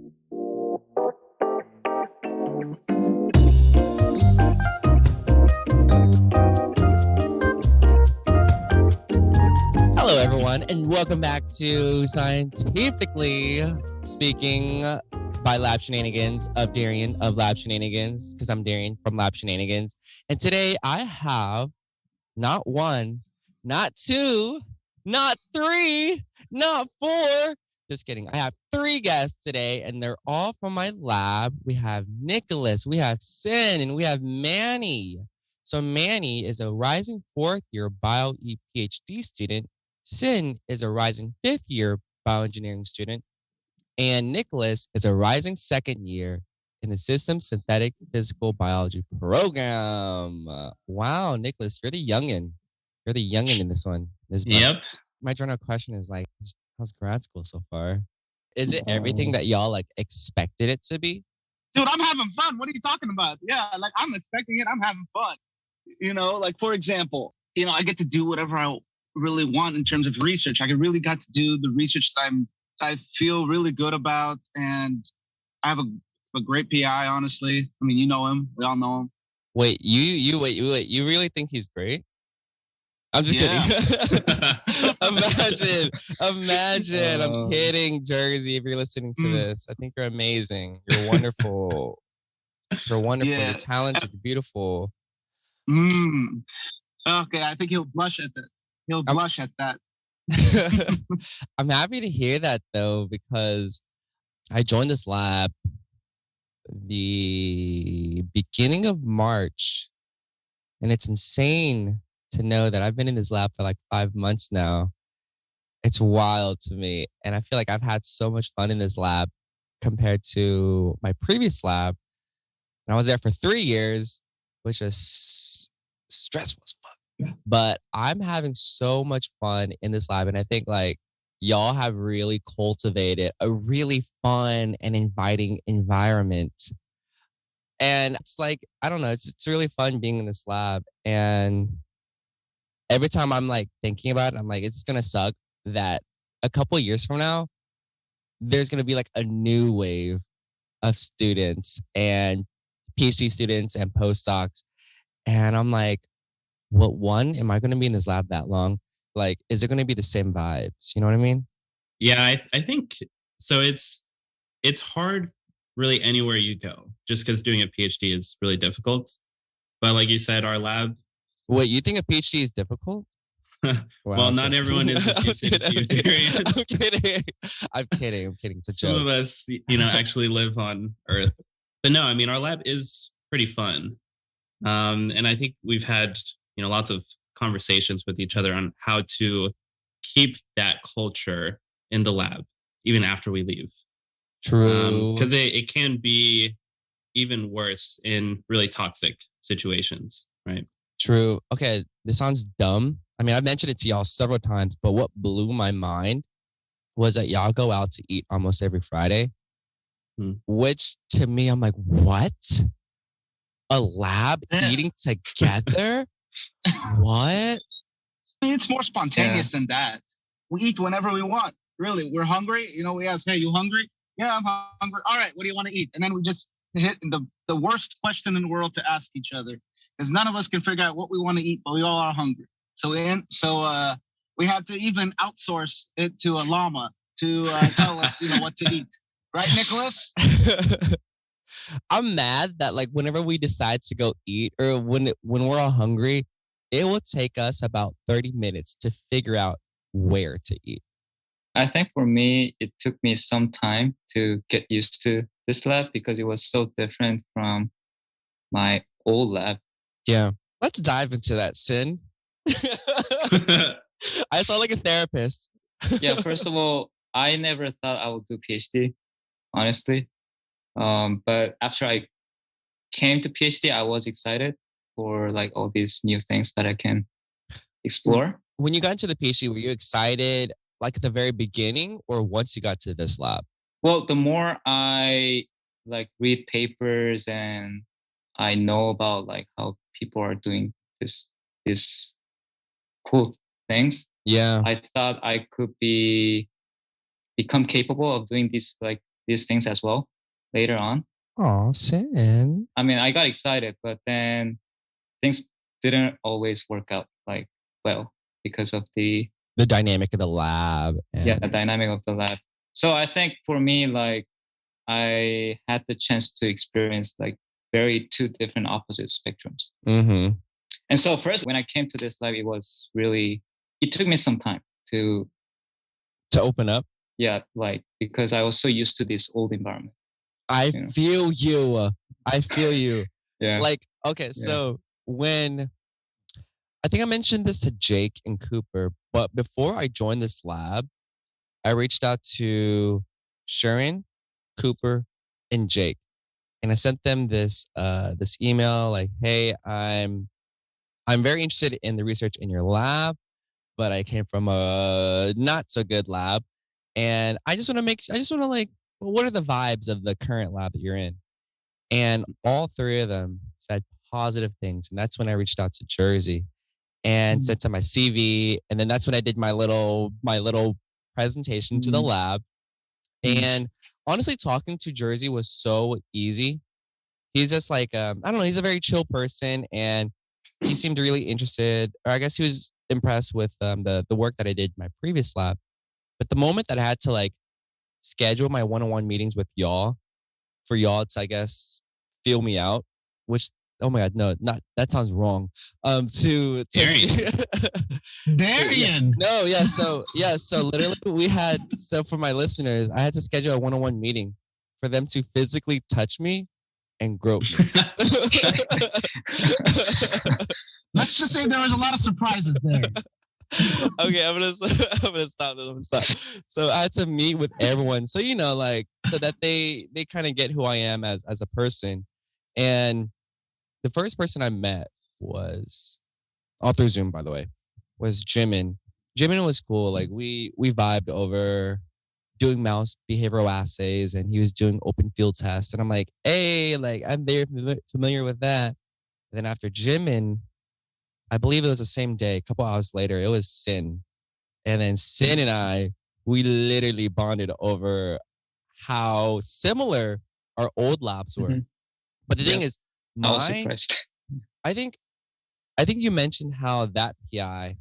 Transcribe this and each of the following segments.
Hello, everyone, and welcome back to Scientifically Speaking by Lab Shenanigans of Darian of Lab Shenanigans, because I'm Darian from Lab Shenanigans. And today I have not one, not two, not three, not four. Just kidding. I have three guests today, and they're all from my lab. We have Nicholas, we have Sin, and we have Manny. So Manny is a rising fourth-year bio-E PhD student. Sin is a rising fifth-year bioengineering student. And Nicholas is a rising second year in the Systems Synthetic Physical Biology program. Wow, Nicholas, you're the youngin'. You're the youngin' in this one. Yep. My general question is like, how's grad school so far? Is it everything that y'all like expected it to be? Dude, I'm having fun. What are you talking about? Yeah, like I'm expecting it. I'm having fun. You know, like for example, I get to do whatever I really want in terms of research. I really got to do the research that I feel really good about, and I have a great PI. Honestly, I mean, you know him. We all know him. Wait, you really think he's great? I'm just kidding. Imagine. I'm kidding, Jersey. If you're listening to this, I think you're amazing. You're wonderful. You're wonderful. Yeah. You're talented. You're beautiful. Okay, I think he'll blush at that. He'll blush at that. I'm happy to hear that though, because I joined this lab the beginning of March, and it's insane to know that I've been in this lab for like 5 months now. It's wild to me, and I feel like I've had so much fun in this lab compared to my previous lab. And I was there for 3 years, which was stressful as fuck. But I'm having so much fun in this lab, and I think like y'all have really cultivated a really fun and inviting environment. And it's like, I don't know, it's really fun being in this lab. And every time I'm like thinking about it, I'm like, it's gonna suck that a couple years from now, there's gonna be like a new wave of students and PhD students and postdocs. And I'm like, well, one, am I gonna be in this lab that long? Like, is it gonna be the same vibes? You know what I mean? Yeah, I think so. It's hard really anywhere you go, just because doing a PhD is really difficult. But like you said, our lab. Wait, you think a PhD is difficult? Wow, well, not everyone is as gifted as you, Darian. I'm kidding. It's a Some joke. of us, actually live on Earth. But no, I mean, our lab is pretty fun. And I think we've had, lots of conversations with each other on how to keep that culture in the lab, even after we leave. True. Because it can be even worse in really toxic situations, right? True. Okay, this sounds dumb. I mean, I've mentioned it to y'all several times, but what blew my mind was that y'all go out to eat almost every Friday, which to me, I'm like, what? A lab eating together? What? I mean, it's more spontaneous than that. We eat whenever we want. Really, we're hungry. We ask, hey, you hungry? Yeah, I'm hungry. All right, what do you want to eat? And then we just hit the worst question in the world to ask each other, because none of us can figure out what we want to eat, but we all are hungry. So we had to even outsource it to a llama to tell us, what to eat. Right, Nicholas? I'm mad that like whenever we decide to go eat or when we're all hungry, it will take us about 30 minutes to figure out where to eat. I think for me, it took me some time to get used to this lab because it was so different from my old lab. Yeah. Let's dive into that, Sin. I sound like a therapist. Yeah, first of all, I never thought I would do PhD, honestly. But after I came to PhD, I was excited for like all these new things that I can explore. When you got into the PhD, were you excited like at the very beginning or once you got to this lab? Well, the more I like read papers and I know about like how people are doing this cool things. Yeah. I thought I could become capable of doing these like these things as well later on. Oh, Sin. I mean, I got excited, but then things didn't always work out like well because of the dynamic of the lab. the dynamic of the lab. So I think for me, like I had the chance to experience like very two different opposite spectrums. Mm-hmm. And so first, when I came to this lab, it took me some time to open up. Yeah, like because I was so used to this old environment. I feel you. I feel you. Yeah. Like, okay, so when I think I mentioned this to Jake and Cooper, but before I joined this lab, I reached out to Sharon, Cooper, and Jake. And I sent them this email like, hey, I'm very interested in the research in your lab, but I came from a not so good lab. And I just want to like, what are the vibes of the current lab that you're in? And all three of them said positive things. And that's when I reached out to Jersey and sent them my CV. And then that's when I did my little presentation to the lab. And honestly, talking to Jersey was so easy. He's just like, I don't know, he's a very chill person. And he seemed really interested, or I guess he was impressed with the work that I did in my previous lab. But the moment that I had to like schedule my one-on-one meetings with y'all for y'all to, I guess, feel me out, which, oh my God, no, not, that sounds wrong. To Darian. No, yeah. So literally so for my listeners, I had to schedule a one-on-one meeting for them to physically touch me and grope me. Let's just say there was a lot of surprises there. Okay, I'm gonna stop. So I had to meet with everyone, so like, so that they kind of get who I am as a person. And the first person I met was all through Zoom, by the way, was Jimin. Jimin was cool. Like we vibed over doing mouse behavioral assays, and he was doing open field tests, and I'm like, hey, like I'm very familiar with that. And then after Jimin, I believe it was the same day, a couple hours later, it was Sin. And then Sin and I, we literally bonded over how similar our old labs were. But the thing is, I was surprised. I think you mentioned how that PI,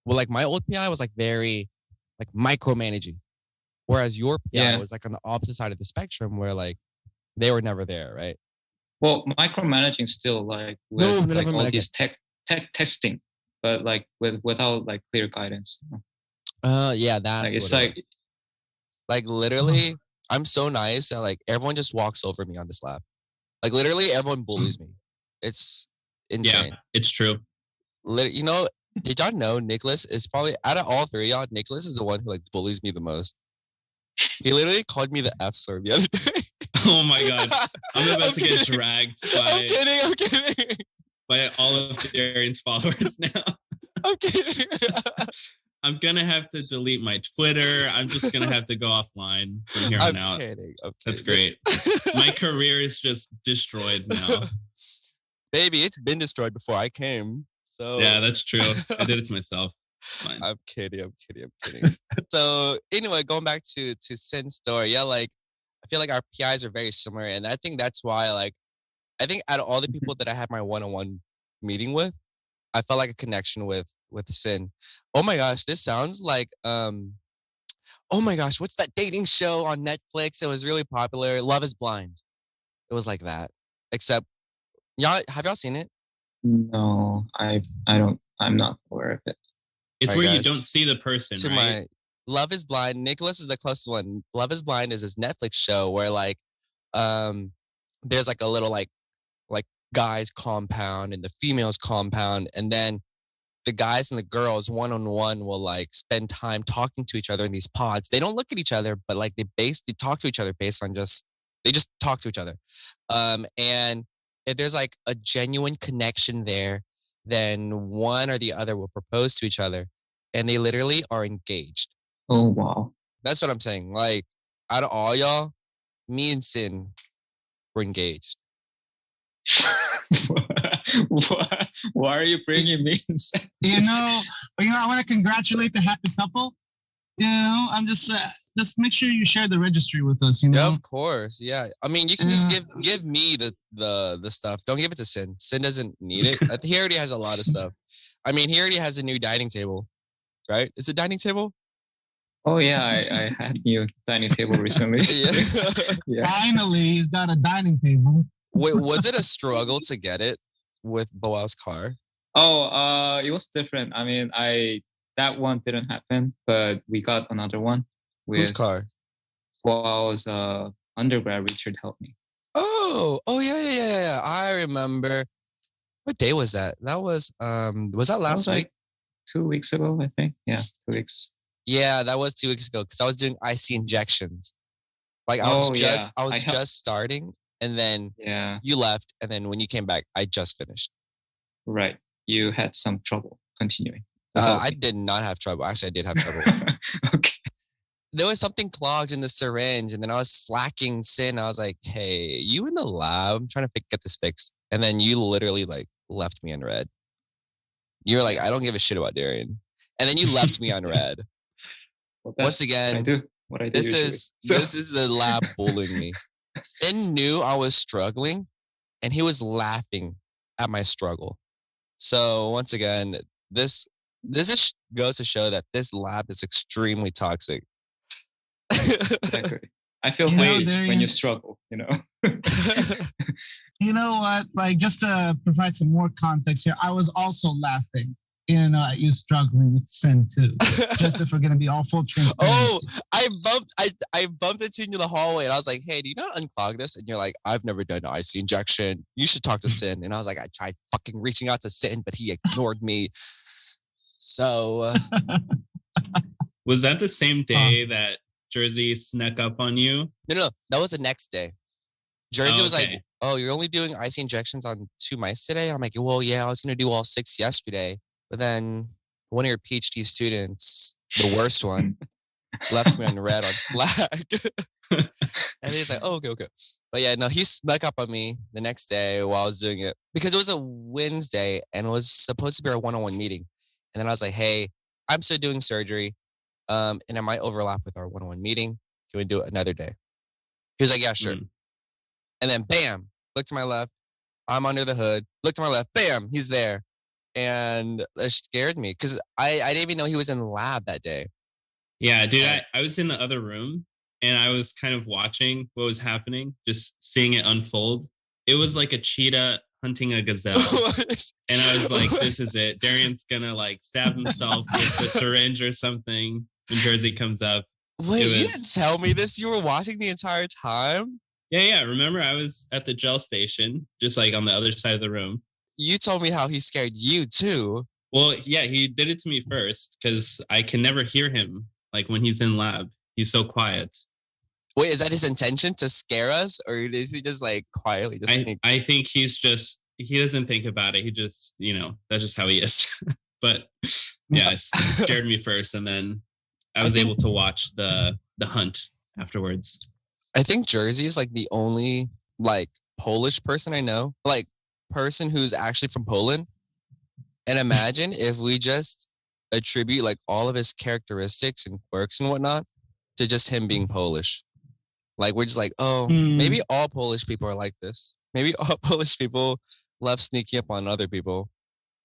well, like my old PI was like very like micromanaging, whereas your PI was like on the opposite side of the spectrum where like they were never there, right? Well, micromanaging still like with like all these testing, but like without like clear guidance. Yeah, that's like it's like literally, I'm so nice that like everyone just walks over me on this lab. Like literally, everyone bullies me. It's insane. Yeah, it's true. Did y'all know Nicholas is probably out of all three of y'all, Nicholas is the one who like bullies me the most. He literally called me the F slur the other day. Oh my God, I'm about to get dragged by. I'm kidding. By all of Darian's followers now. I'm kidding. I'm gonna have to delete my Twitter. I'm just gonna have to go offline from here on out. Kidding. That's great. My career is just destroyed now. Baby, it's been destroyed before I came. So yeah, that's true. I did it to myself. It's fine. I'm kidding. So anyway, going back to Sin's story, yeah, like I feel like our PIs are very similar, and I think that's why, like, I think out of all the people that I had my one-on-one meeting with, I felt like a connection with Sin. Oh my gosh, this sounds like oh my gosh, what's that dating show on Netflix? It was really popular. Love is Blind. It was like that. Except have y'all seen it? No, I don't. I'm not aware of it. It's where you don't see the person, right? Love is Blind. Nicholas is the closest one. Love is Blind is this Netflix show where like there's like a little like guys compound and the females compound, and then the guys and the girls one-on-one will like spend time talking to each other in these pods. They don't look at each other, but like they talk to each other based on they just talk to each other. And if there's like a genuine connection there, then one or the other will propose to each other, and they literally are engaged. Oh wow. That's what I'm saying. Like out of all y'all, me and Sin were engaged. Why are you bringing me in? I want to congratulate the happy couple. I'm just just make sure you share the registry with us. You know. Yeah, of course. Yeah. I mean, you can just give me the stuff. Don't give it to Sin. Sin doesn't need it. I think he already has a lot of stuff. I mean, he already has a new dining table, right? Is it dining table? Oh yeah, I had new dining table recently. Yeah. Finally, he's got a dining table. Wait, was it a struggle to get it with Boal's car? Oh, it was different. I mean, that one didn't happen, but we got another one Whose with car? Boal's undergrad. Richard helped me. Oh, yeah. I remember. What day was that? That was that last week? Like 2 weeks ago, I think. Yeah, 2 weeks. Yeah, that was 2 weeks ago because I was doing IC injections. Like I was just starting, and then you left, and then when you came back, I just finished. Right. You had some trouble continuing. I did not have trouble. Actually, I did have trouble. Okay. There was something clogged in the syringe, and then I was slacking Sin. I was like, "Hey, you in the lab? I'm trying to get this fixed." And then you literally like left me on red. You were like, "I don't give a shit about Darian," and then you left me on red. Well, Once again, what I do. This is the lab bullying me. Sin knew I was struggling, and he was laughing at my struggle. So once again, this goes to show that this lab is extremely toxic. Exactly. I feel hate when you struggle, you know. You know what? Like, just to provide some more context here, I was also laughing, at you struggling with Sin too. Just if we're gonna be all full transparency. Oh, I bumped into you in the hallway, and I was like, "Hey, do you know how to unclog this?" And you're like, "I've never done an IC injection. You should talk to Sin." And I was like, I tried fucking reaching out to Sin, but he ignored me. So, was that the same day that Jersey snuck up on you? No, that was the next day. Jersey was like, "Oh, you're only doing IC injections on 2 mice today?" And I'm like, "Well, yeah, I was gonna do all 6 yesterday." But then one of your PhD students, the worst one, left me on red on Slack. And he's like, "Oh, okay." But yeah, no, he snuck up on me the next day while I was doing it because it was a Wednesday and it was supposed to be our one-on-one meeting. And then I was like, "Hey, I'm still doing surgery, and it might overlap with our one-on-one meeting. Can we do it another day?" He was like, "Yeah, sure." And then bam, look to my left. I'm under the hood. Look to my left. Bam, he's there. And it scared me because I didn't even know he was in the lab that day. Yeah, dude, I was in the other room and I was kind of watching what was happening, just seeing it unfold. It was like a cheetah hunting a gazelle. And I was like, this is it. Darian's gonna like stab himself with the syringe or something when Jersey comes up. Wait, you didn't tell me this? You were watching the entire time? Yeah. Remember, I was at the gel station, just like on the other side of the room. You told me how he scared you too. Well, yeah, he did it to me first because I can never hear him. Like when he's in lab, he's so quiet. Wait, is that his intention to scare us, or is he just like quietly just sneak? I think he doesn't think about it. He just, that's just how he is. But yeah, it scared me first, and then I was able to watch the hunt afterwards. I think Jersey is like the only like Polish person I know, like person who's actually from Poland. And imagine if we just attribute like all of his characteristics and quirks and whatnot to just him being Polish. Like we're just like, oh, maybe all Polish people are like this. Maybe all Polish people love sneaking up on other people.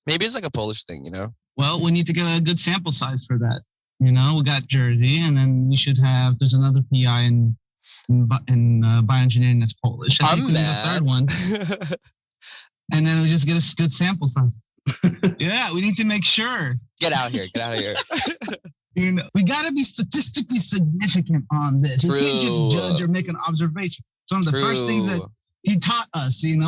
Maybe it's like a Polish thing, Well, we need to get a good sample size for that. We got Jersey, and then we should have. There's another PI in bioengineering that's Polish. I think we need a third one. And then we just get a good sample size. Yeah, we need to make sure. Get out here. We got to be statistically significant on this. True. You can't just judge or make an observation. It's one of the first things that he taught us. We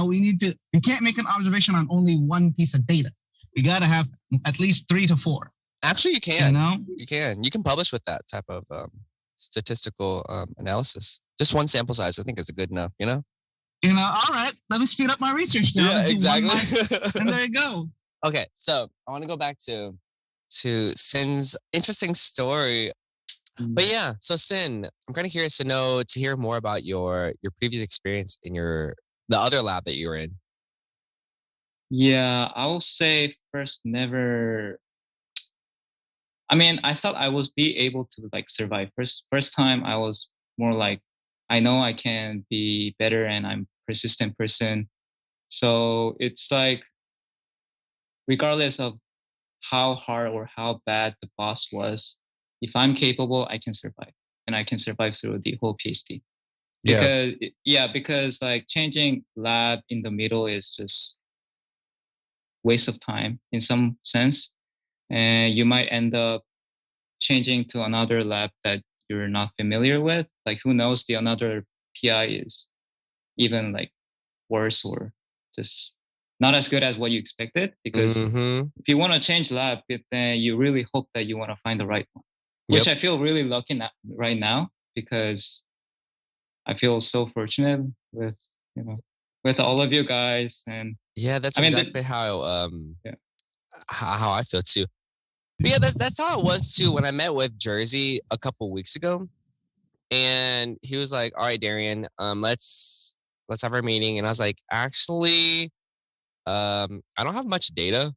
can't make an observation on only one piece of data. We got to have at least 3 to 4. Actually, you can. You can. You can publish with that type of statistical analysis. Just one sample size, I think, is good enough. All right. Let me speed up my research now. Yeah, exactly. And there you go. Okay, so I want to go back to Sin's interesting story. But yeah, so Sin, I'm kind of curious to hear more about your previous experience in the other lab that you were in. Yeah, I will say first, never I mean, I thought I was be able to like survive. First time I was more like, I know I can be better and I'm persistent person. So it's like, regardless of how hard or how bad the boss was, if I'm capable, I can survive. And I can survive through the whole PhD. Yeah. Because like changing lab in the middle is just waste of time in some sense. And you might end up changing to another lab that you're not familiar with. Like who knows, the another PI is even like worse or just not as good as what you expected. Because if you want to change lab, then you really hope that you want to find the right one. Which I feel really lucky right now because I feel so fortunate with with all of you guys. And yeah, that's exactly how how I feel too. But yeah, that's how it was too when I met with Jersey a couple weeks ago, and he was like, "All right, Darian, let's have our meeting." And I was like, "Actually, I don't have much data,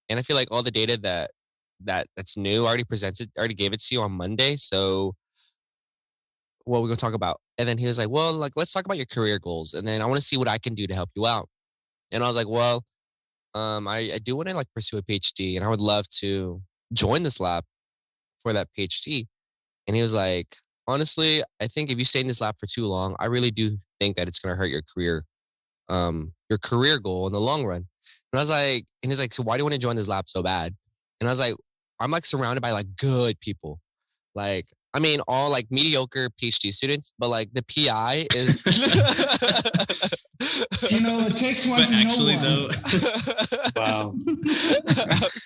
and I feel like all the data that's new already gave it to you on Monday. So what we gonna talk about?" And then he was like, "Well, like let's talk about your career goals, and then I want to see what I can do to help you out." And I was like, "Well, I do want to like pursue a PhD, and I would love to join this lab for that PhD." And he was like, "Honestly, I think if you stay in this lab for too long, I really do think that it's gonna hurt your career goal in the long run." And I was like, and he's like, "So why do you want to join this lab so bad?" And I was like, "I'm like surrounded by like good people. Like, I mean, all like mediocre PhD students, but like the PI is." It takes one But to actually, know one. though, wow. I'm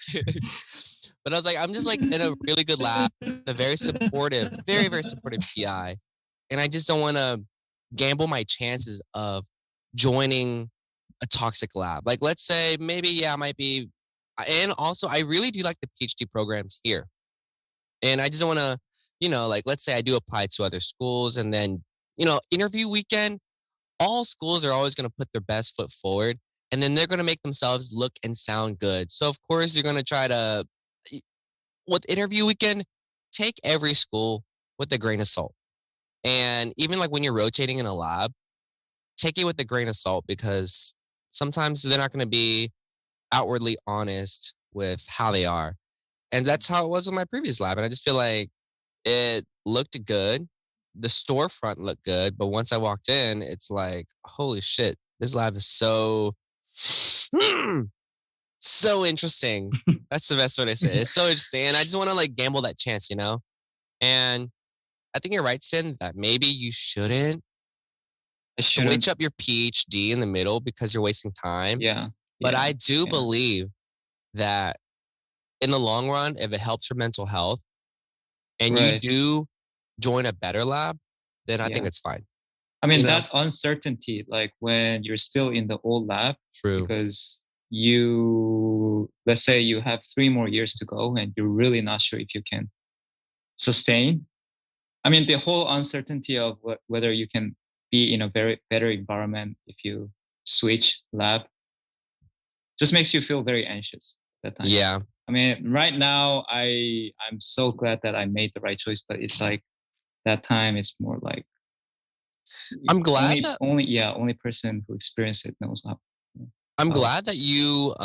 kidding. But I was like, I'm just like in a really good lab, a very supportive, very, very supportive PI. And I just don't want to gamble my chances of joining a toxic lab. Like, let's say maybe, yeah, I might be. And also, I really do like the PhD programs here. And I just don't want to, like, let's say I do apply to other schools and then, interview weekend, all schools are always going to put their best foot forward and then they're going to make themselves look and sound good. So, of course, you're going to try to, with interview weekend, take every school with a grain of salt. And even like when you're rotating in a lab, take it with a grain of salt because sometimes they're not going to be outwardly honest with how they are. And that's how it was with my previous lab. And I just feel like it looked good. The storefront looked good. But once I walked in, it's like, holy shit, this lab is so, so interesting. That's the best way to say it. It's so interesting. And I just want to like gamble that chance, And I think you're right, Sin, that maybe you shouldn't switch up your PhD in the middle because you're wasting time. Yeah. But I do believe that in the long run, if it helps your mental health and you do join a better lab, then I think it's fine. I mean, that uncertainty, like when you're still in the old lab, because let's say you have 3 more years to go and you're really not sure if you can sustain. I mean, the whole uncertainty of whether you can be in a very better environment if you switch lab just makes you feel very anxious at that time. Yeah. I mean, right now, I'm so glad that I made the right choice, but it's like that time it's more like I'm glad only person who experienced it knows how. I'm glad that you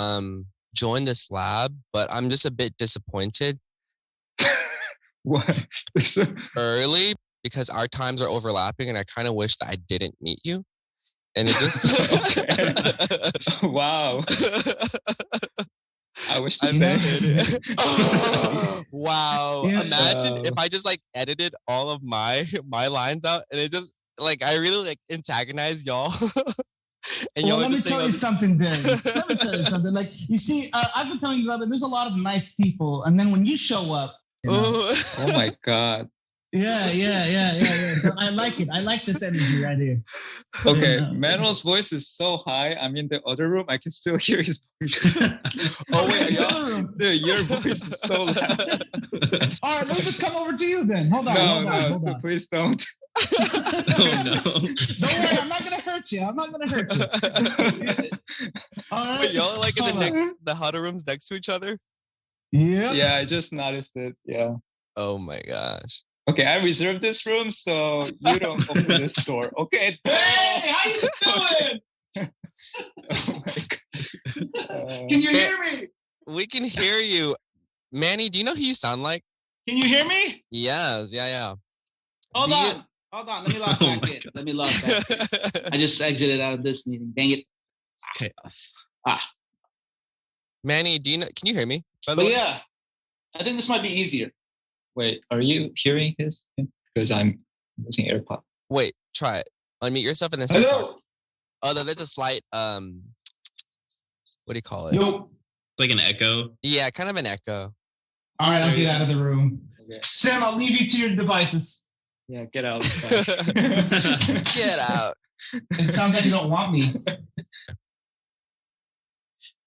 joined this lab, but I'm just a bit disappointed. What? Early because our times are overlapping and I kind of wish that I didn't meet you. And it just wow. I wish to say. Wow. Yeah. Imagine if I just like edited all of my lines out and it just like I really like antagonize y'all. And well, let me tell you something, Darren. Let me tell you something. Like you see, I've been telling you about it. There's a lot of nice people, and then when you show up, oh my god. Yeah. So I like it. I like this energy right here. Okay, Manuel's voice is so high. I'm in the other room. I can still hear his voice. Oh wait, dude, your voice is so loud. All right, let me just come over to you then. Hold on. Please don't. Oh no! Don't worry, I'm not gonna hurt you. All right. Wait, y'all are like in the huddle rooms next to each other? Yeah. Yeah, I just noticed it. Yeah. Oh my gosh. Okay, I reserved this room, so you don't open this door. Okay. Hey, how you doing? Oh my God. Can you hear me? We can hear you. Manny, do you know who you sound like? Can you hear me? Yes, yeah. Hold Do you- on. Hold on. Let me log Oh back my in. God. Let me log back in. I just exited out of this meeting. Dang it. It's chaos. Manny, do you know? Can you hear me? By the But way? yeah, I think this might be easier. Wait, are you hearing his? Because I'm using AirPod. Wait, try it. Unmute yourself and then start talking. Hello. Oh, no, there's a slight what do you call it? Yo. Like an echo. Yeah, kind of an echo. All right, I'll get out of the room. Okay. Sam, I'll leave you to your devices. Yeah, get out. Get out. It sounds like you don't want me.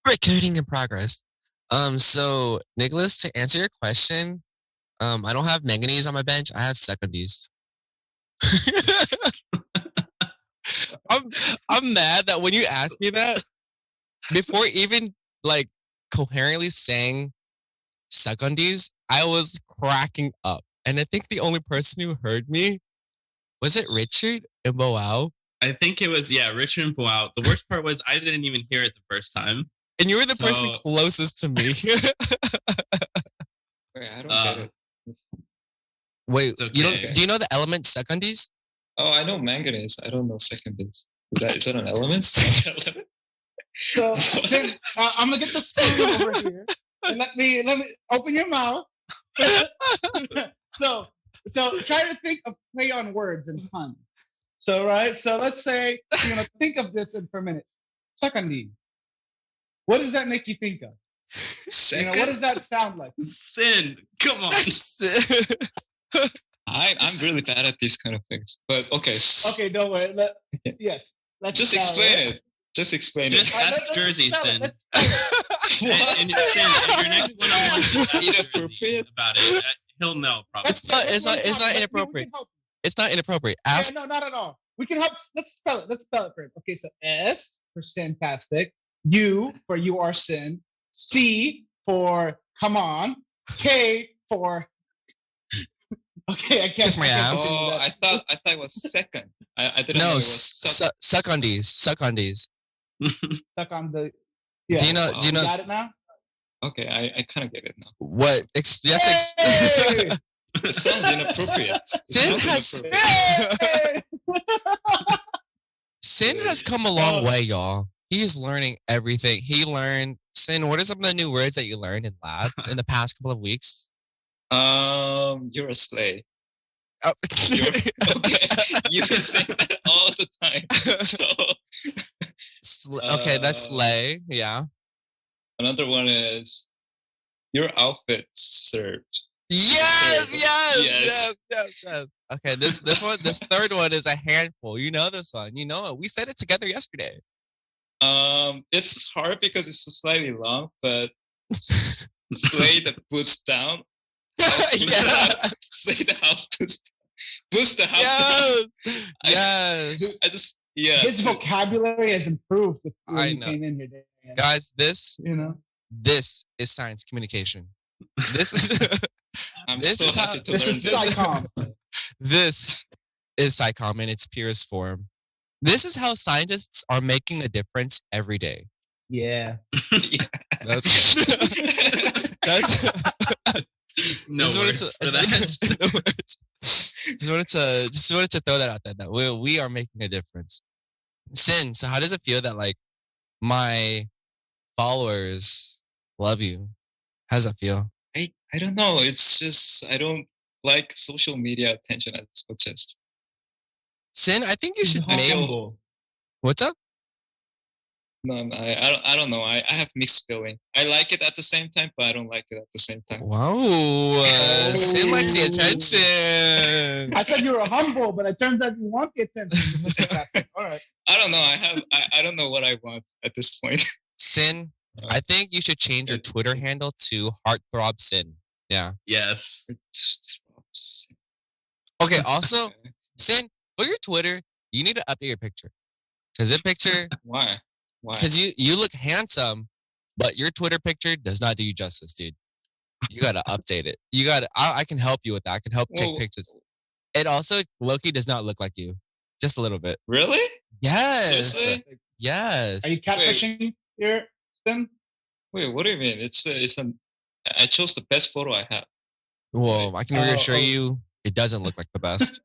Recording in progress. So Nicholas, to answer your question, I don't have manganese on my bench. I have suckondese. I'm mad that when you asked me that, before even like coherently saying suckondese, I was cracking up. And I think the only person who heard me was it Richard and Boao. I think it was, Richard and Boao. The worst part was I didn't even hear it the first time. And you were the person So- closest to me. Wait, I don't get it. Wait, It's you okay. don't? Do you know the element suckondese? Oh, I know manganese. I don't know secondase. Is that an element? So, Sam, I'm gonna get the spoon over here. And let me open your mouth. so try to think of play on words and puns. So let's say think of this for a minute. Secondly, what does that make you think of? Second? What does that sound like? Sin. Come on. I'm really bad at these kind of things. But okay. Okay, don't worry. Yes. Let's Just spell explain it. Just explain Just it. ask Jersey, Sin. Let's spell it. And Sin, in your next one-on-one, just ask Jersey Inappropriate? about it. He'll know probably. It's not. It's not. It's not inappropriate. It's not inappropriate. Ask. No, not at all. We can help. Let's spell it. Let's spell it for him. Okay, so S for fantastic. U for you are sin. C for come on. K for okay. I can't. Kiss my ass. continue Oh, that. I thought it was second. I didn't know No, it was suckondese. Suckondese. Stuck on the. Yeah. Do you know? Do you You know got it now? Okay, I kind of get it now. what? You have to Hey! It sounds inappropriate. It Sin sounds has- inappropriate. Hey! Sin has come a long Oh. way, y'all. He's learning everything. He learned. Sin, what are some of the new words that you learned in lab in the past couple of weeks? You're a slay. Oh. Okay, you've been saying that all the time. So Okay, that's slay. Yeah. another one is your outfit served. Yes, yes, Yes. yes. Okay, this third one is a handful. You know this one. You know it. We said it together yesterday. It's hard because it's slightly long, but slay the boots down. House boost Yeah. down. Slay the house boost. Boost the house down. Yes. Yes. I just His vocabulary has improved with when I you know. came in here, Dan. Guys, this is science communication. This is I'm this so is how- happy to This learn is this. psychom. this is psychom in its purest form. This is how scientists are making a difference every day. Yeah. That's that's No just wanted words for that. no words. Just wanted to throw that out there that we are making a difference. Sin, so how does it feel that like my followers love you? How does that feel? I don't know. It's just I don't like social media attention as much as Sin, I think you should make Humble. what's up? no, I don't know. I have mixed feeling. I like it at the same time, but I don't like it at the same time. Wow, Sin likes the Oh. attention. I said you were humble, but it turns out you want the attention. All right. I don't know. I don't know what I want at this point. Sin, I think you should change your Twitter handle to Heartthrob Sin. Yeah. Yes. Okay. Also, Sin, for your Twitter, you need to update your picture. Cause your picture, Why? Why? cause you look handsome, but your Twitter picture does not do you justice, dude. You gotta update it. You gotta. I can help you with that. I can help take Well, pictures. It also Loki does not look like you, just a little bit. really? Yes. Seriously? Yes. Are you catfishing here, Stin? Wait, what do you mean? It's an. I chose the best photo I have. Well, I can reassure you, it doesn't look like the best.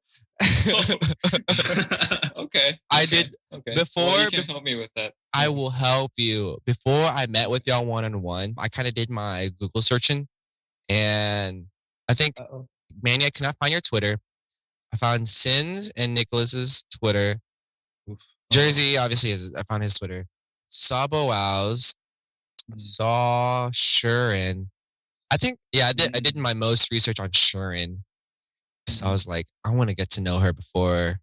Okay. I did Okay. before. Well, you can help me with that. I will help you. Before I met with y'all one on one, I kind of did my Google searching, and I think Manny, I cannot find your Twitter. I found Sins and Nicholas's Twitter. Jersey, obviously, I found his Twitter. Sabo Wows, saw Shurin. I think, yeah, I did my most research on Shurin. So I was like, I want to get to know her before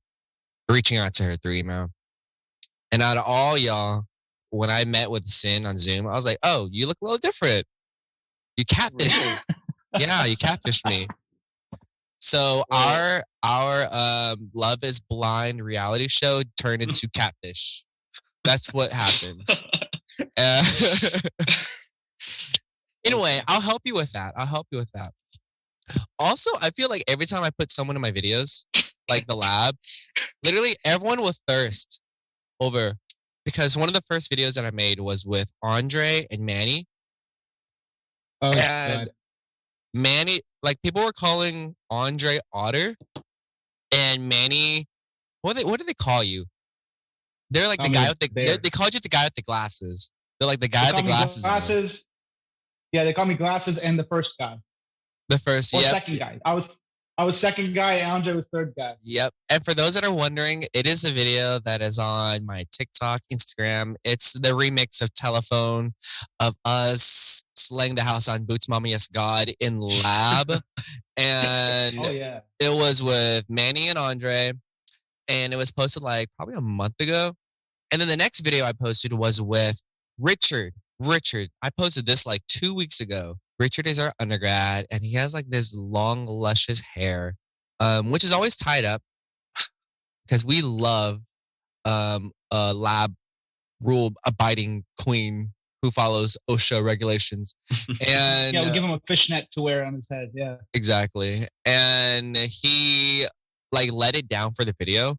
reaching out to her through email. And out of all y'all, when I met with Sin on Zoom, I was like, oh, you look a little different. You catfished me. Yeah, you catfished me. So our Love is Blind reality show turned into catfish. That's what happened. Anyway, I'll help you with that. Also, I feel like every time I put someone in my videos, like the lab, literally everyone will thirst over, because one of the first videos that I made was with Andre and Manny. Oh, and God. Manny, like people were calling Andre Otter, and Manny, what do they call you? They're like the guy with the. They called you the guy with the glasses. They're like the guy with the glasses. Glasses. Yeah, they call me Glasses and the first guy. The first, or second guy. I was second guy. Andre was third guy. Yep. And for those that are wondering, it is a video that is on my TikTok, Instagram. It's the remix of Telephone of us slaying the house on Boots Mama Yes God in lab. And it was with Manny and Andre. And it was posted like probably a month ago. And then the next video I posted was with Richard. I posted this like 2 weeks ago. Richard is our undergrad, and he has like this long, luscious hair, which is always tied up because we love a lab rule abiding queen who follows OSHA regulations. And yeah, we'll give him a fishnet to wear on his head. Yeah, exactly. And he like let it down for the video.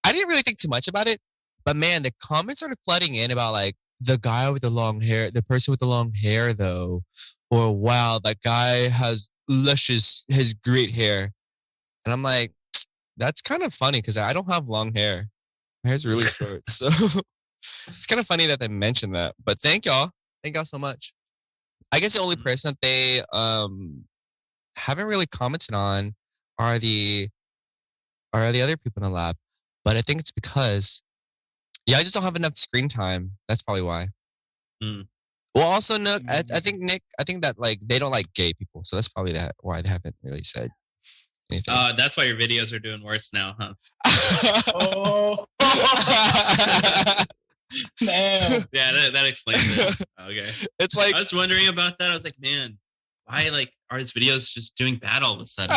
I didn't really think too much about it, but man, the comments started flooding in about like the guy with the long hair, the person with the long hair though. Or wow, that guy has great hair. And I'm like, that's kind of funny because I don't have long hair. My hair's really short. So it's kind of funny that they mentioned that. But thank y'all. Thank y'all so much. I guess the only person that they haven't really commented on are the other people in the lab. But I think it's because, I just don't have enough screen time. That's probably why. Well, also, no, I think Nick, that like they don't like gay people, so that's probably why they haven't really said anything. That's why your videos are doing worse now, huh? Oh, man. Yeah, that explains it. Okay, it's like I was wondering about that. I was like, man, why like are his videos just doing bad all of a sudden?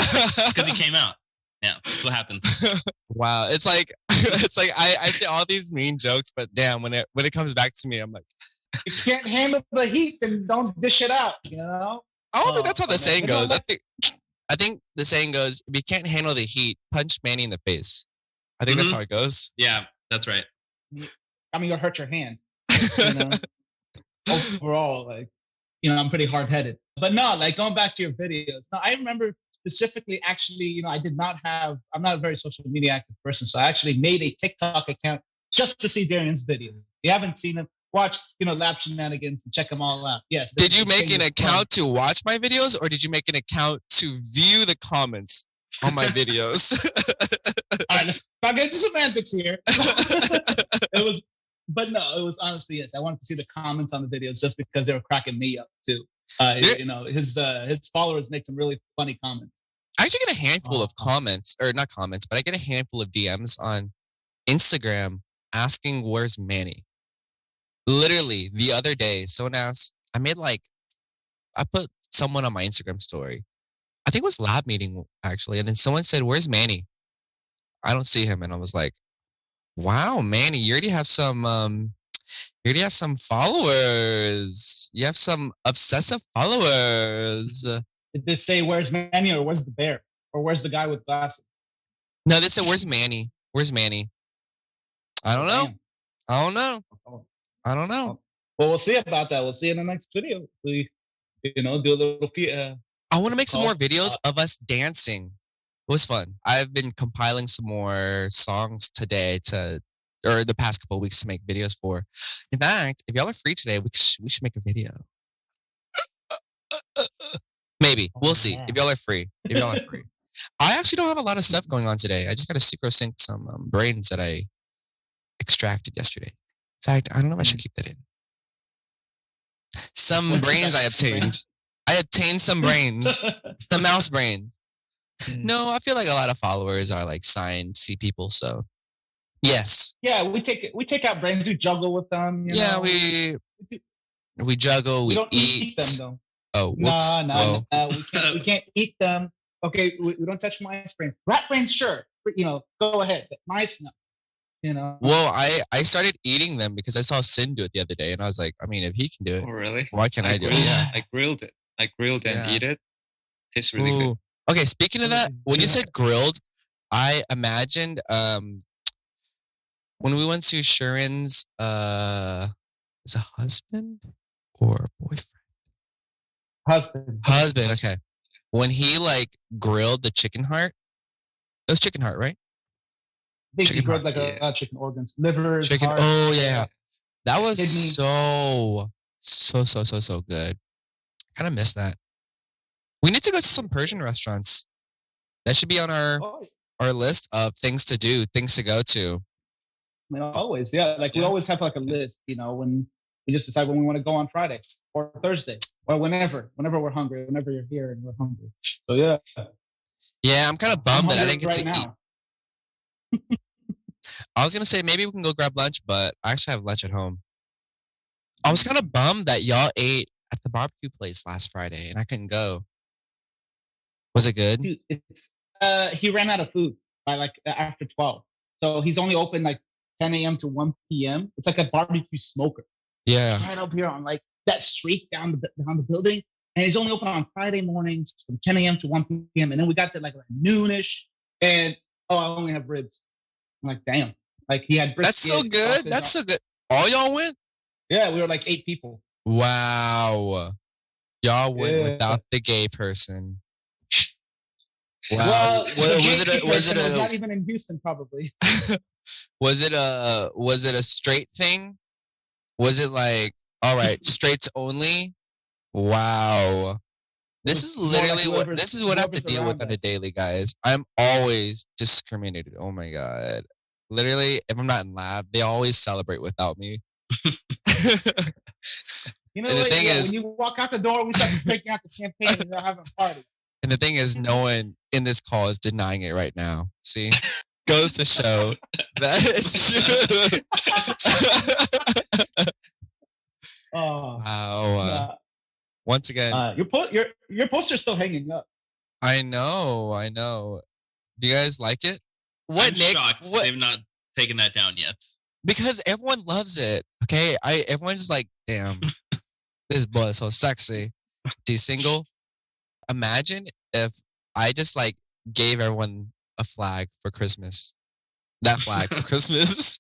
Because he came out. Yeah, that's what happens. Wow, it's like I say all these mean jokes, but damn, when it comes back to me, I'm like, you can't handle the heat, then don't dish it out. You know. I don't think that's how the saying goes. I think the saying goes, if you can't handle the heat, punch Manny in the face. I think that's how it goes. Yeah, that's right. I mean, you'll hurt your hand. You know? Overall, like, I'm pretty hard-headed. But no, like going back to your videos. No, I remember specifically, actually, I'm not a very social media active person, so I actually made a TikTok account just to see Darian's videos. If you haven't seen them, watch, Lab Shenanigans and check them all out. Yes. Did you make an account to watch my videos, or did you make an account to view the comments on my videos? All right, let's not get into semantics here. But no, it was honestly, yes. I wanted to see the comments on the videos just because they were cracking me up too. His followers make some really funny comments. I actually get a handful of comments, or not comments, but I get a handful of DMs on Instagram asking, where's Manny? Literally the other day, someone asked, I put someone on my Instagram story. I think it was lab meeting actually. And then someone said, where's Manny? I don't see him. And I was like, wow, Manny, you already have some Here you have some followers. You have some obsessive followers. Did this say where's Manny or where's the bear? Or where's the guy with glasses? No, they said, where's Manny? Where's Manny? I don't know. Damn. I don't know. I don't know. Well, we'll see about that. We'll see in the next video. We, do a little I want to make some more videos of us dancing. It was fun. I've been compiling some more songs today or the past couple of weeks to make videos for. In fact, if y'all are free today, we should make a video. Maybe. We'll see. Yeah. If y'all are free. I actually don't have a lot of stuff going on today. I just got to sucro sync some brains that I extracted yesterday. In fact, I don't know if I should keep that in. Some brains I obtained. I obtained some brains. The mouse brains. No, I feel like a lot of followers are like signed C people, so yes. Yeah, we take out brains, we juggle with them. We juggle, we don't eat them though. Oh, whoops. No, we can't eat them. Okay, we don't touch mice brains. Rat brains, sure. Go ahead. But mice, no. Well, I started eating them because I saw Sin do it the other day, and I was like, I mean, if he can do it, Oh, really? why can't I do it? Yeah. I grilled it. I grilled and Yeah. eat it. Tastes really good. Ooh. Okay, speaking of that, when you said grilled, I imagined when we went to Sharon's is a husband or boyfriend? Husband, okay. When he like grilled the chicken heart, it was chicken heart, right? I think he Chicken grilled heart, like a chicken organs, livers, Chicken. heart. Oh yeah, that was Kidney. so good. Kind of miss that. We need to go to some Persian restaurants. That should be on our list of things to do, things to go to. Always, yeah. Like we always have like a list, when we just decide when we want to go on Friday or Thursday or whenever we're hungry, whenever you're here and we're hungry. So yeah. Yeah, I'm kind of bummed that I didn't get to now. eat. I was gonna say maybe we can go grab lunch, but I actually have lunch at home. I was kind of bummed that y'all ate at the barbecue place last Friday and I couldn't go. Was it good? Dude, he ran out of food by like after 12. So he's only open like 10 a.m. to 1 p.m. It's like a barbecue smoker. Yeah. It's right up here on like that street down the building. And he's only open on Friday mornings from 10 a.m. to 1 p.m. And then we got there like noonish. And I only have ribs. I'm like, damn. Like he had brisket. That's so good. That's so good. All y'all went? Yeah, we were like 8 people. Wow. Y'all went without the gay person. Wow. Well, was it not even in Houston, probably. Was it a straight thing? Was it like, all right, straights only? Wow. This is literally what I have to deal with on a daily, guys. I'm always discriminated. Oh my God. Literally, if I'm not in lab, they always celebrate without me. You know what? When you walk out the door, we start breaking out the champagne and they're having a party. And the thing is, no one in this call is denying it right now. See? Goes to show that is true. Oh, wow. Once again. Your poster's still hanging up. I know. Do you guys like it? I'm shocked they've not taken that down yet. Because everyone loves it. Okay? Everyone's like, damn, this boy is so sexy. Is he single? Imagine if I just like gave everyone a flag for Christmas. That flag for Christmas.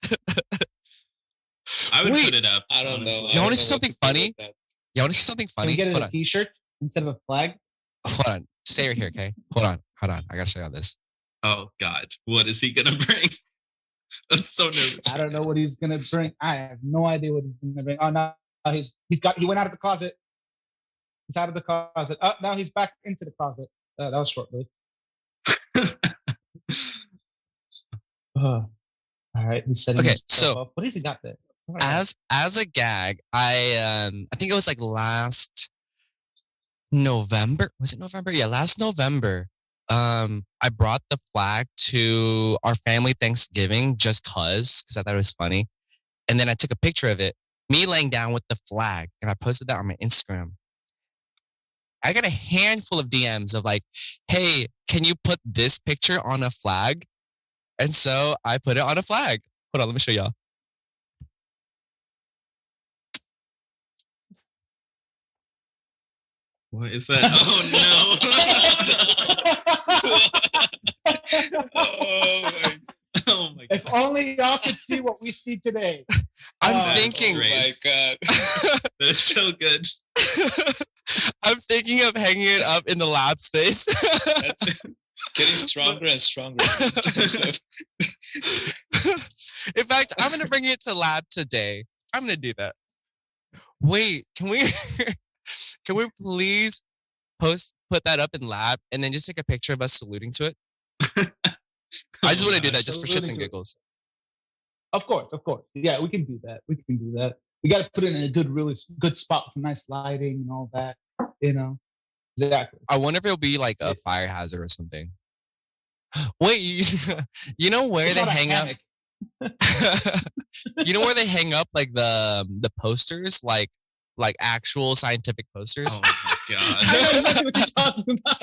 I would put it up. I don't know. You want to see something funny? You want to see something funny? Can we get it a t-shirt instead of a flag? Hold on. Stay right here, okay? Hold on. I gotta show you this. Oh God, what is he gonna bring? I'm so nervous. I don't know what he's gonna bring. I have no idea what he's gonna bring. Oh no, he went out of the closet. He's out of the closet. Oh, now he's back into the closet. That was short-lived. All right, he's setting. Okay, so up. What has he got there? As a gag, I think it was like last November. Was it November? Yeah, last November. I brought the flag to our family Thanksgiving just because I thought it was funny. And then I took a picture of it, me laying down with the flag, and I posted that on my Instagram. I got a handful of DMs of like, hey, can you put this picture on a flag? And so I put it on a flag. Hold on, let me show y'all. What is that? Oh no! Oh my god! If only y'all could see what we see today. I'm That's thinking. Oh my god. That's so good. I'm thinking of hanging it up in the lab space. That's getting stronger and stronger. In fact, I'm gonna bring it to lab today. I'm gonna do that. Wait, can we please put that up in lab and then just take a picture of us saluting to it? I just want to do that just for shits and giggles. Of course. Yeah, we can do that. We got to put it in a really good spot with nice lighting and all that. Exactly. I wonder if it'll be like a fire hazard or something. Wait, you know where they hang up? You know where they hang up like the posters, like actual scientific posters? Oh my god! I know exactly what you're talking about.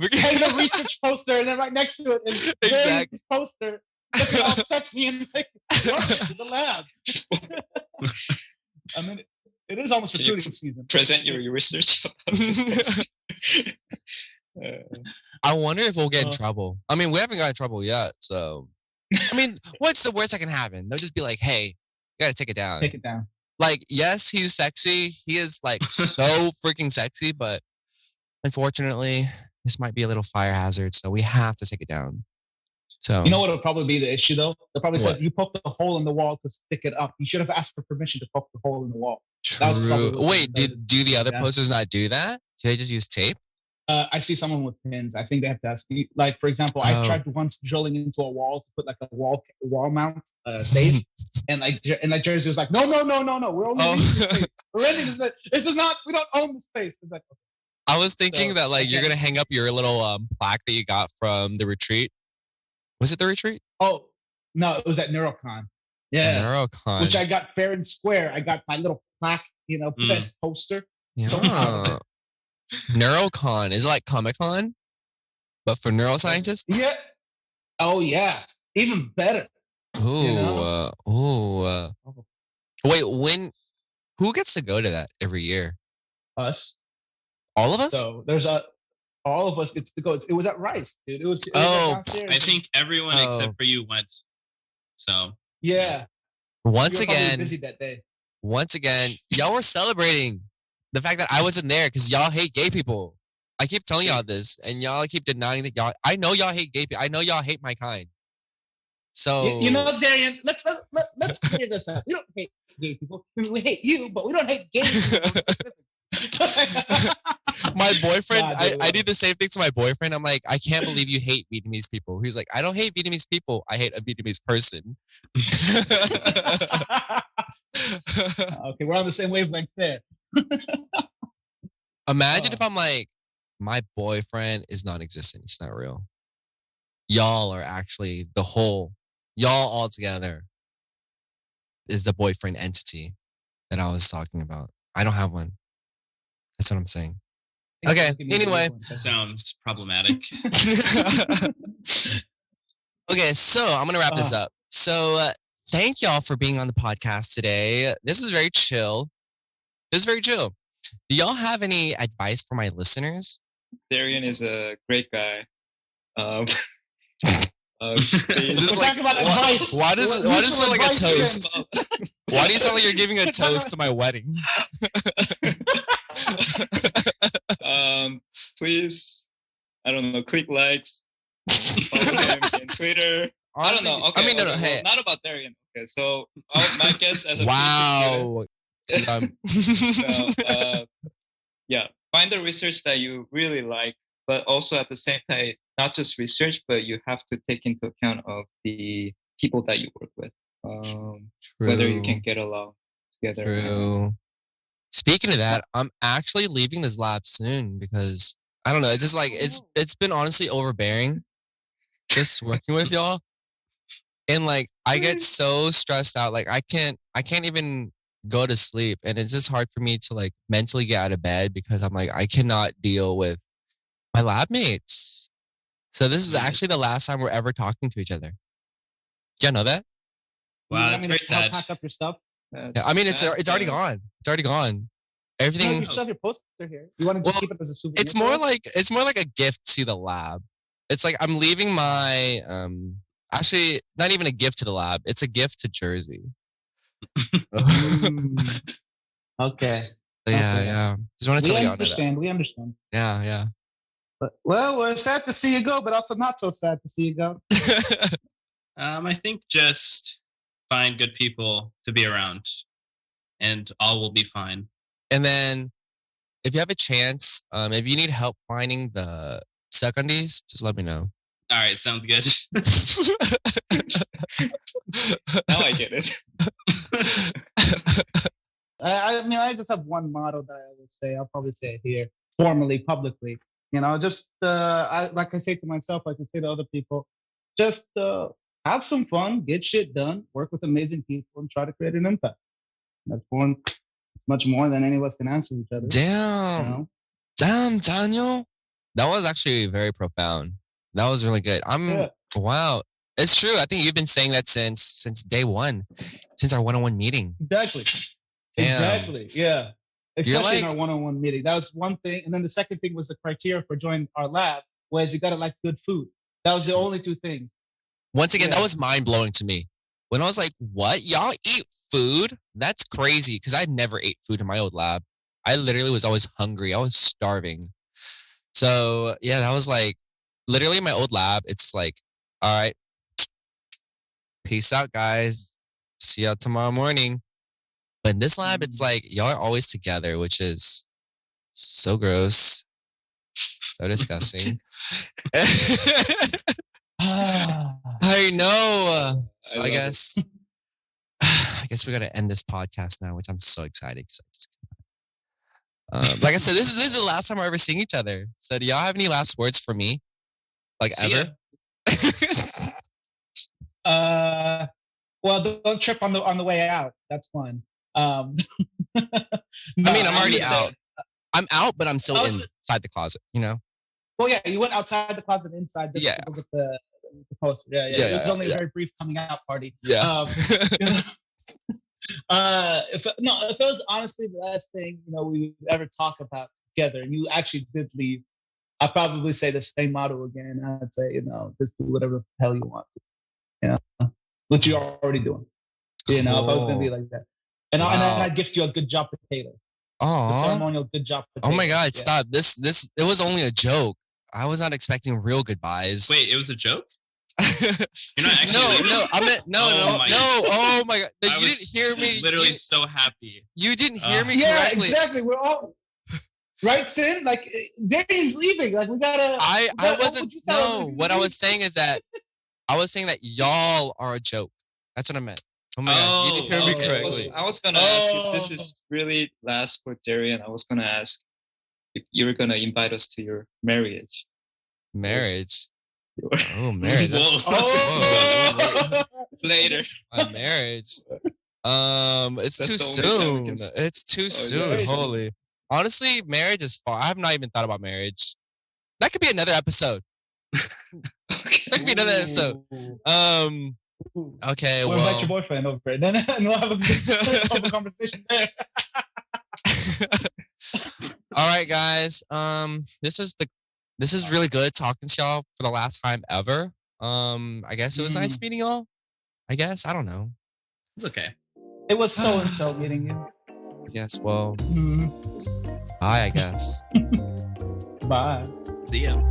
we can hang the research poster, and then right next to it is exactly poster. Looking all sexy and like, welcome to the lab. I mean, it is almost recruiting season. Present your research. I wonder if we'll get in trouble. I mean, we haven't got in trouble yet, so. I mean, what's the worst that can happen? They'll just be like, "Hey, you gotta take it down." Take it down. Like, yes, he's sexy. He is like so freaking sexy, but unfortunately, this might be a little fire hazard, so we have to take it down. So you know what will probably be the issue though? They'll probably say you poked a hole in the wall to stick it up. You should have asked for permission to poke the hole in the wall. True. Wait, do the other posters not do that? Do they just use tape? I see someone with pins. I think they have to ask me. Like, for example, I tried once drilling into a wall to put like a wall mount safe, and like Jersey was like, no, we're only renting this space. We're renting this space. This is not. We don't own the space. It's like, okay. I was thinking that like you're gonna hang up your little plaque that you got from the retreat. Was it the retreat? Oh no, it was at NeuroCon. Yeah, NeuroCon, which I got fair and square. I got my little plaque, best poster. Yeah. So proud of it. NeuroCon is it like Comic-Con, but for neuroscientists? Yeah. Oh yeah, even better. Wait, who gets to go to that every year? Us. All of us? So there's all of us gets to go. It was at Rice, dude. It was I think everyone except for you went. So yeah. Once again, busy that day. Once again, y'all were celebrating the fact that I wasn't there because y'all hate gay people. I keep telling y'all this, and y'all keep denying that y'all. I know y'all hate gay people. I know y'all hate my kind. So Darian, let's clear this up. We don't hate gay people. I mean, we hate you, but we don't hate gay people. My boyfriend, I do the same thing to my boyfriend. I'm like, I can't believe you hate Vietnamese people. He's like, I don't hate Vietnamese people. I hate a Vietnamese person. Okay, we're on the same wavelength there. Imagine if I'm like, my boyfriend is non-existent. He's not real. Y'all are actually y'all all together is the boyfriend entity that I was talking about. I don't have one. That's what I'm saying. Okay, anyway. Sounds problematic. Okay, so I'm going to wrap this up. So thank y'all for being on the podcast today. This is very chill. Do y'all have any advice for my listeners? Darian is a great guy. Is talk about advice. Why does it sound like a toast? Why do you sound like you're giving a toast to my wedding? Please, I don't know, click likes, follow him on Twitter. Honestly, I don't know. Okay, I mean, no, hey. Not about Darian. Okay, so my guess as a wow. Yeah, find the research that you really like, but also at the same time, not just research, but you have to take into account of the people that you work with, whether you can get along together. True. Speaking of that, I'm actually leaving this lab soon because I don't know. It's just like it's been honestly overbearing, just working with y'all, and like I get so stressed out. Like I can't even go to sleep, and it's just hard for me to like mentally get out of bed because I'm like I cannot deal with my lab mates. So this is actually the last time we're ever talking to each other. Do you know that? Wow, that's very sad. Pack up your stuff. Yeah, I mean, it's already gone. It's already gone. Everything. You just have your poster here. You want to just Well, keep it as a souvenir? It's more like a gift to the lab. It's like I'm leaving my actually not even a gift to the lab. It's a gift to Jersey. Okay. Yeah. Just want to tell you all that. We understand. Yeah. But well, we're sad to see you go, but also not so sad to see you go. I think just find good people to be around, and all will be fine. And then, if you have a chance, if you need help finding the suckondese, just let me know. All right, sounds good. Now I get it. I mean, I just have one motto that I would say. I'll probably say it here, formally, publicly. Just like I say to myself, like I say to other people, just have some fun, get shit done, work with amazing people, and try to create an impact. That's much more than any of us can answer each other. Damn, Daniel. That was actually very profound. That was really good. Wow. It's true. I think you've been saying that since day one, since our one-on-one meeting. Exactly. Damn. Exactly. Yeah. Especially in our one-on-one meeting. That was one thing. And then the second thing was the criteria for joining our lab was you got to like good food. That was the only two things. Once again, that was mind-blowing to me. When I was like, what? Y'all eat food? That's crazy. Because I never ate food in my old lab. I literally was always hungry. I was starving. So yeah, that was like, literally my old lab. It's like, all right, peace out, guys. See y'all tomorrow morning. But in this lab, it's like y'all are always together, which is so gross, so disgusting. I know. So I guess we gotta end this podcast now, which I'm so excited. Like I said, this is the last time we're ever seeing each other. So do y'all have any last words for me? Like ever? Well, don't trip on the way out. That's fine. No, I mean, I'm already out. I'm out, but I'm still inside the closet, Well, yeah, you went outside the closet, inside just to get the poster. Yeah. It was only a very brief coming out party. Yeah. If it was honestly the last thing we ever talk about together, and you actually did leave, I'd probably say the same motto again. I'd say just do whatever the hell you want to, which you're already doing. Cool. If I was gonna be like that, and I'd gift you a good job potato. Oh, the ceremonial good job potato. Oh my God! Stop this! It was only a joke. I was not expecting real goodbyes. Wait, it was a joke? You're not actually no. Oh my God! You didn't hear me. Literally so happy. You didn't hear me correctly. Yeah, exactly. We're all right, Sin. Like Darian's leaving. Like we gotta. I wasn't. No, what I was saying is that I was saying that y'all are a joke. That's what I meant. Oh my gosh, you didn't hear me correctly. I was gonna ask if this is really last for Darian. I was gonna ask if you were gonna invite us to your marriage. Marriage. Oh, marriage. Later. A marriage. That's too soon. It's too soon. Holy. Honestly, marriage is far. I have not even thought about marriage. That could be another episode. That could be another episode. Okay. We'll invite your boyfriend over, and then we'll have a conversation there. All right, guys. This is really good talking to y'all for the last time ever. I guess it was nice meeting y'all. I guess. I don't know. It's okay. It was so meeting you. Yes, well. Bye, I guess. Bye. See ya.